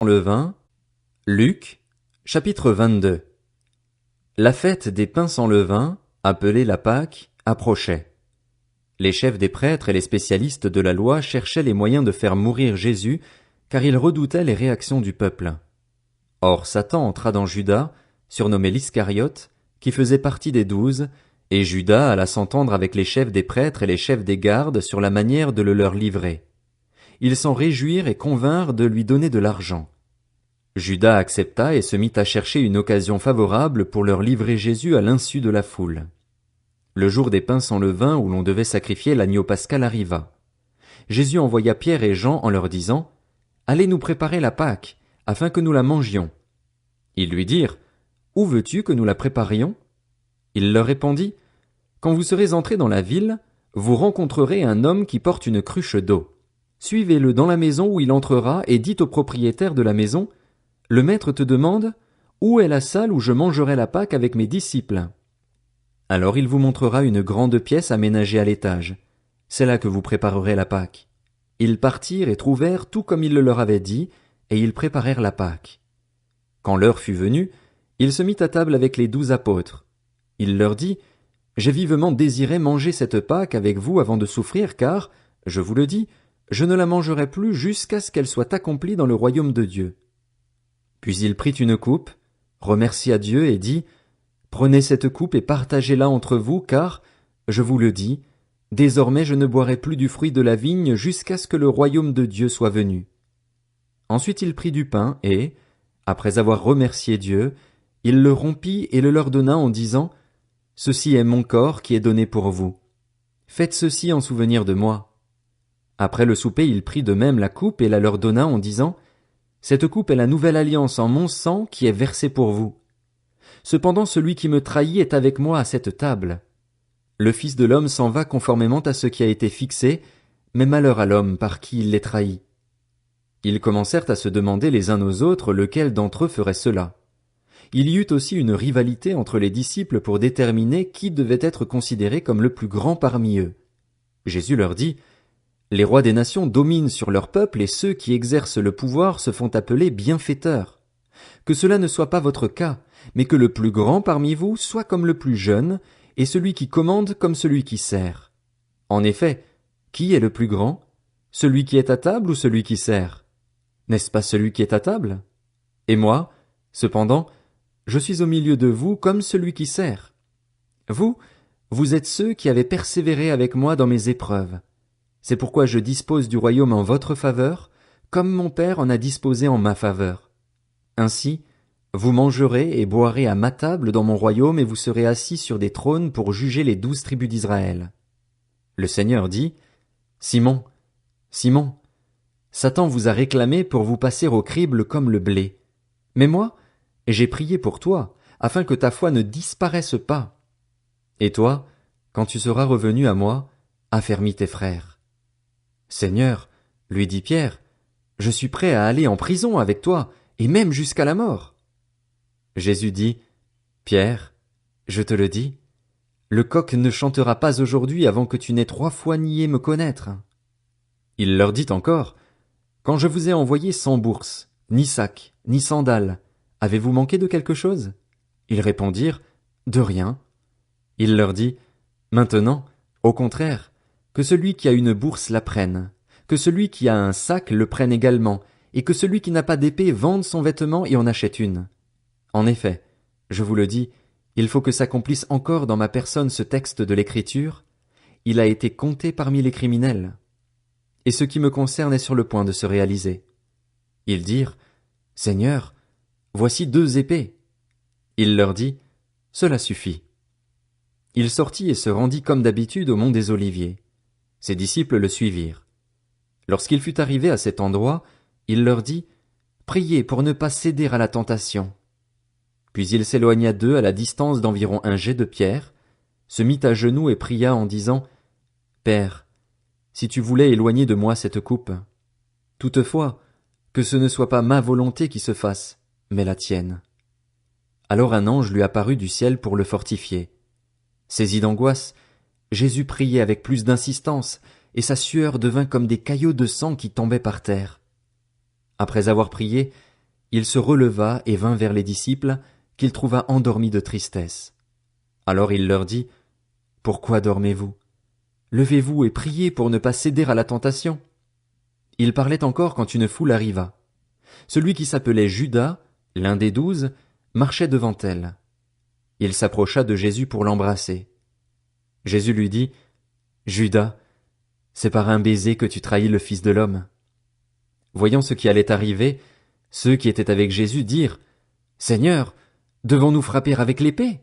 le vin, Luc, chapitre 22. La fête des pains sans levain, appelée la Pâque, approchait. Les chefs des prêtres et les spécialistes de la loi cherchaient les moyens de faire mourir Jésus, car ils redoutaient les réactions du peuple. Or Satan entra dans Judas, surnommé l'Iscariote, qui faisait partie des 12, et Judas alla s'entendre avec les chefs des prêtres et les chefs des gardes sur la manière de le leur livrer. Ils s'en réjouirent et convinrent de lui donner de l'argent. Judas accepta et se mit à chercher une occasion favorable pour leur livrer Jésus à l'insu de la foule. Le jour des pains sans levain où l'on devait sacrifier l'agneau pascal arriva. Jésus envoya Pierre et Jean en leur disant « Allez nous préparer la Pâque, afin que nous la mangions. » Ils lui dirent « Où veux-tu que nous la préparions ?» Il leur répondit « Quand vous serez entrés dans la ville, vous rencontrerez un homme qui porte une cruche d'eau. Suivez-le dans la maison où il entrera et dites au propriétaire de la maison « Le maître te demande « Où est la salle où je mangerai la Pâque avec mes disciples ?» Alors il vous montrera une grande pièce aménagée à l'étage. C'est là que vous préparerez la Pâque. Ils partirent et trouvèrent tout comme il le leur avait dit, et ils préparèrent la Pâque. Quand l'heure fut venue, il se mit à table avec les 12 apôtres. Il leur dit « J'ai vivement désiré manger cette Pâque avec vous avant de souffrir, car, je vous le dis, je ne la mangerai plus jusqu'à ce qu'elle soit accomplie dans le royaume de Dieu. » Puis il prit une coupe, remercia Dieu et dit « Prenez cette coupe et partagez-la entre vous, car, je vous le dis, désormais je ne boirai plus du fruit de la vigne jusqu'à ce que le royaume de Dieu soit venu. » Ensuite il prit du pain et, après avoir remercié Dieu, il le rompit et le leur donna en disant « Ceci est mon corps qui est donné pour vous. Faites ceci en souvenir de moi. » Après le souper il prit de même la coupe et la leur donna en disant « Cette coupe est la nouvelle alliance en mon sang qui est versée pour vous. Cependant celui qui me trahit est avec moi à cette table. Le Fils de l'homme s'en va conformément à ce qui a été fixé, mais malheur à l'homme par qui il les trahit. » Ils commencèrent à se demander les uns aux autres lequel d'entre eux ferait cela. Il y eut aussi une rivalité entre les disciples pour déterminer qui devait être considéré comme le plus grand parmi eux. Jésus leur dit « Les rois des nations dominent sur leur peuple et ceux qui exercent le pouvoir se font appeler bienfaiteurs. Que cela ne soit pas votre cas, mais que le plus grand parmi vous soit comme le plus jeune, et celui qui commande comme celui qui sert. En effet, qui est le plus grand? Celui qui est à table ou celui qui sert? N'est-ce pas celui qui est à table? Et moi, cependant, je suis au milieu de vous comme celui qui sert. Vous êtes ceux qui avez persévéré avec moi dans mes épreuves. C'est pourquoi je dispose du royaume en votre faveur, comme mon Père en a disposé en ma faveur. Ainsi, vous mangerez et boirez à ma table dans mon royaume et vous serez assis sur des trônes pour juger les 12 tribus d'Israël. » Le Seigneur dit, « Simon, Simon, Satan vous a réclamé pour vous passer au crible comme le blé. Mais moi, j'ai prié pour toi, afin que ta foi ne disparaisse pas. Et toi, quand tu seras revenu à moi, affermis tes frères. » Seigneur, lui dit Pierre, je suis prêt à aller en prison avec toi, et même jusqu'à la mort. Jésus dit, Pierre, je te le dis, le coq ne chantera pas aujourd'hui avant que tu n'aies 3 fois nié me connaître. Il leur dit encore, quand je vous ai envoyé sans bourse, ni sac, ni sandales, avez-vous manqué de quelque chose? Ils répondirent, de rien. Il leur dit, maintenant, au contraire, que celui qui a une bourse la prenne, que celui qui a un sac le prenne également, et que celui qui n'a pas d'épée vende son vêtement et en achète une. En effet, je vous le dis, il faut que s'accomplisse encore dans ma personne ce texte de l'Écriture, il a été compté parmi les criminels. Et ce qui me concerne est sur le point de se réaliser. Ils dirent, Seigneur, voici 2 épées. Il leur dit, cela suffit. Il sortit et se rendit comme d'habitude au mont des Oliviers. Ses disciples le suivirent. Lorsqu'il fut arrivé à cet endroit, il leur dit, priez pour ne pas céder à la tentation. Puis il s'éloigna d'eux à la distance d'environ un jet de pierre, se mit à genoux et pria en disant, Père, si tu voulais éloigner de moi cette coupe. Toutefois, que ce ne soit pas ma volonté qui se fasse, mais la tienne. Alors un ange lui apparut du ciel pour le fortifier. Saisi d'angoisse, Jésus priait avec plus d'insistance, et sa sueur devint comme des caillots de sang qui tombaient par terre. Après avoir prié, il se releva et vint vers les disciples, qu'il trouva endormis de tristesse. Alors il leur dit, « Pourquoi dormez-vous? Levez-vous et priez pour ne pas céder à la tentation. » Il parlait encore quand une foule arriva. Celui qui s'appelait Judas, l'un des 12, marchait devant elle. Il s'approcha de Jésus pour l'embrasser. Jésus lui dit, « Judas, c'est par un baiser que tu trahis le Fils de l'homme. » Voyant ce qui allait arriver, ceux qui étaient avec Jésus dirent, « Seigneur, devons-nous frapper avec l'épée? »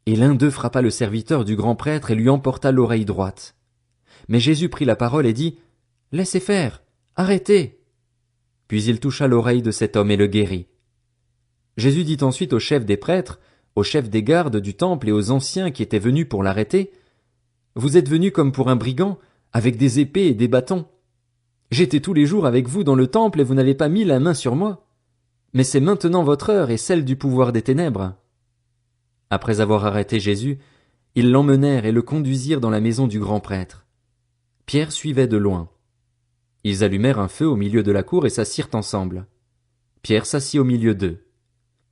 Et l'un d'eux frappa le serviteur du grand prêtre et lui emporta l'oreille droite. Mais Jésus prit la parole et dit, « Laissez faire, arrêtez. » Puis il toucha l'oreille de cet homme et le guérit. Jésus dit ensuite aux chefs des prêtres, aux chefs des gardes du temple et aux anciens qui étaient venus pour l'arrêter, « Vous êtes venus comme pour un brigand, avec des épées et des bâtons. J'étais tous les jours avec vous dans le temple et vous n'avez pas mis la main sur moi. Mais c'est maintenant votre heure et celle du pouvoir des ténèbres. » Après avoir arrêté Jésus, ils l'emmenèrent et le conduisirent dans la maison du grand prêtre. Pierre suivait de loin. Ils allumèrent un feu au milieu de la cour et s'assirent ensemble. Pierre s'assit au milieu d'eux.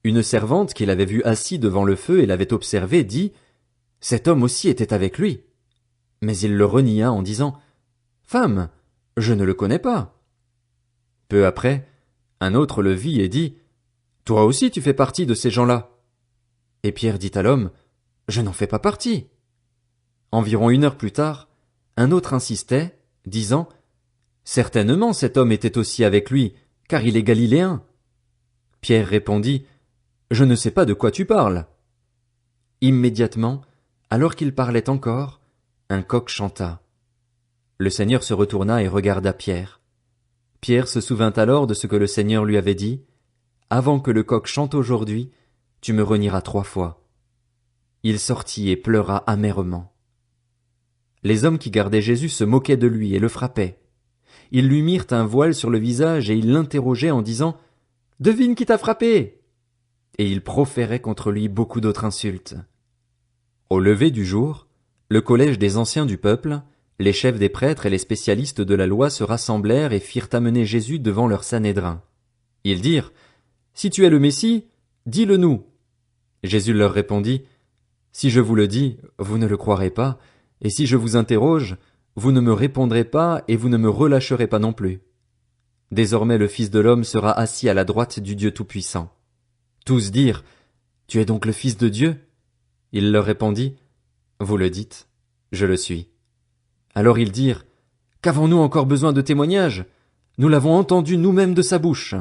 Une servante qui l'avait vu assis devant le feu et l'avait observé dit, « Cet homme aussi était avec lui. » Mais il le renia en disant, « Femme, je ne le connais pas. » Peu après, un autre le vit et dit, « Toi aussi tu fais partie de ces gens-là. » Et Pierre dit à l'homme, « Je n'en fais pas partie. » Environ 1 heure plus tard, un autre insistait, disant, « Certainement cet homme était aussi avec lui, car il est galiléen. » Pierre répondit, « Je ne sais pas de quoi tu parles. » Immédiatement, alors qu'il parlait encore, un coq chanta. Le Seigneur se retourna et regarda Pierre. Pierre se souvint alors de ce que le Seigneur lui avait dit, « Avant que le coq chante aujourd'hui, tu me renieras 3 fois. » Il sortit et pleura amèrement. Les hommes qui gardaient Jésus se moquaient de lui et le frappaient. Ils lui mirent un voile sur le visage et ils l'interrogeaient en disant, « Devine qui t'a frappé !» Et ils proféraient contre lui beaucoup d'autres insultes. Au lever du jour, le collège des anciens du peuple, les chefs des prêtres et les spécialistes de la loi se rassemblèrent et firent amener Jésus devant leur Sanhédrin. Ils dirent, « Si tu es le Messie, dis-le nous. » Jésus leur répondit, « Si je vous le dis, vous ne le croirez pas, et si je vous interroge, vous ne me répondrez pas et vous ne me relâcherez pas non plus. Désormais le Fils de l'homme sera assis à la droite du Dieu Tout-Puissant. » Tous dirent, « Tu es donc le Fils de Dieu ?» Il leur répondit, « Vous le dites, je le suis. » Alors ils dirent, « Qu'avons-nous encore besoin de témoignages? Nous l'avons entendu nous-mêmes de sa bouche. »